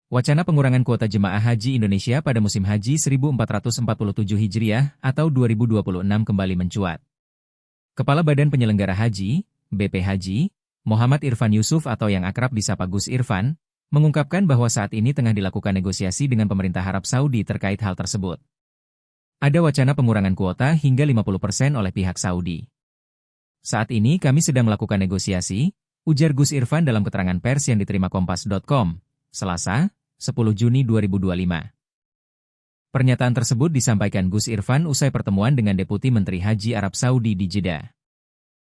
Wacana pengurangan kuota jemaah haji Indonesia pada musim haji 1447 Hijriah atau 2026 kembali mencuat. Kepala Badan Penyelenggara Haji, BP Haji, Muhammad Irfan Yusuf atau yang akrab disapa Gus Irfan, mengungkapkan bahwa saat ini tengah dilakukan negosiasi dengan pemerintah Arab Saudi terkait hal tersebut. Ada wacana pengurangan kuota hingga 50% oleh pihak Saudi. Saat ini kami sedang melakukan negosiasi, ujar Gus Irfan dalam keterangan pers yang diterima Kompas.com, Selasa, 10 Juni 2025. Pernyataan tersebut disampaikan Gus Irfan usai pertemuan dengan Deputi Menteri Haji Arab Saudi di Jeddah.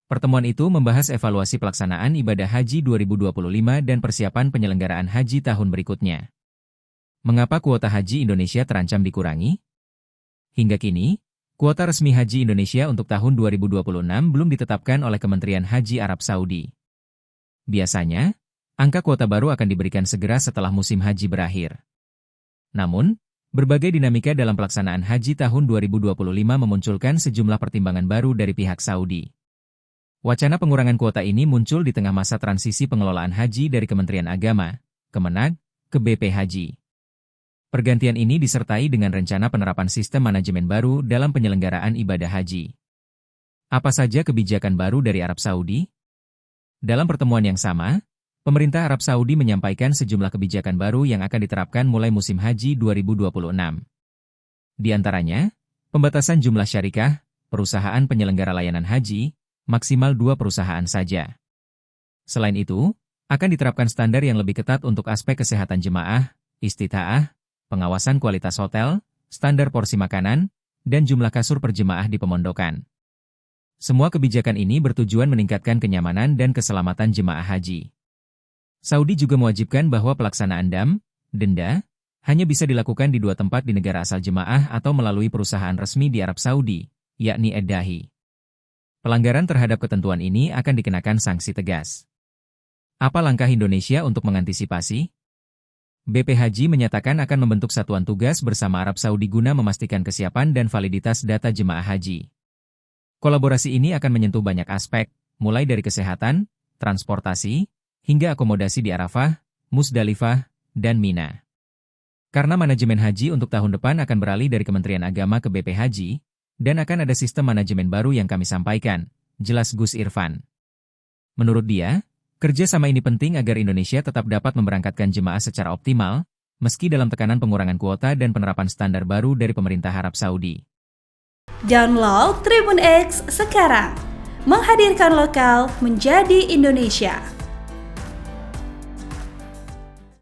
Pertemuan itu membahas evaluasi pelaksanaan ibadah haji 2025 dan persiapan penyelenggaraan haji tahun berikutnya. Mengapa kuota haji Indonesia terancam dikurangi? Hingga kini, kuota resmi haji Indonesia untuk tahun 2026 belum ditetapkan oleh Kementerian Haji Arab Saudi. Biasanya, angka kuota baru akan diberikan segera setelah musim haji berakhir. Namun, berbagai dinamika dalam pelaksanaan haji tahun 2025 memunculkan sejumlah pertimbangan baru dari pihak Saudi. Wacana pengurangan kuota ini muncul di tengah masa transisi pengelolaan haji dari Kementerian Agama, Kemenag, ke BP Haji. Pergantian ini disertai dengan rencana penerapan sistem manajemen baru dalam penyelenggaraan ibadah haji. Apa saja kebijakan baru dari Arab Saudi? Dalam pertemuan yang sama, pemerintah Arab Saudi menyampaikan sejumlah kebijakan baru yang akan diterapkan mulai musim haji 2026. Di antaranya, pembatasan jumlah syarikah, perusahaan penyelenggara layanan haji, maksimal 2 perusahaan saja. Selain itu, akan diterapkan standar yang lebih ketat untuk aspek kesehatan jemaah, istita'ah, pengawasan kualitas hotel, standar porsi makanan, dan jumlah kasur per jemaah di pemondokan. Semua kebijakan ini bertujuan meningkatkan kenyamanan dan keselamatan jemaah haji. Saudi juga mewajibkan bahwa pelaksanaan denda, hanya bisa dilakukan di 2 tempat di negara asal jemaah atau melalui perusahaan resmi di Arab Saudi, yakni Eddahi. Pelanggaran terhadap ketentuan ini akan dikenakan sanksi tegas. Apa langkah Indonesia untuk mengantisipasi? BP Haji menyatakan akan membentuk satuan tugas bersama Arab Saudi guna memastikan kesiapan dan validitas data jemaah haji. Kolaborasi ini akan menyentuh banyak aspek, mulai dari kesehatan, transportasi, hingga akomodasi di Arafah, Musdalifah, dan Mina. Karena manajemen haji untuk tahun depan akan beralih dari Kementerian Agama ke BP Haji, dan akan ada sistem manajemen baru yang kami sampaikan, jelas Gus Irfan. Menurut dia, kerjasama ini penting agar Indonesia tetap dapat memberangkatkan jemaah secara optimal, meski dalam tekanan pengurangan kuota dan penerapan standar baru dari pemerintah Arab Saudi. Download Tribun X sekarang, menghadirkan lokal menjadi Indonesia.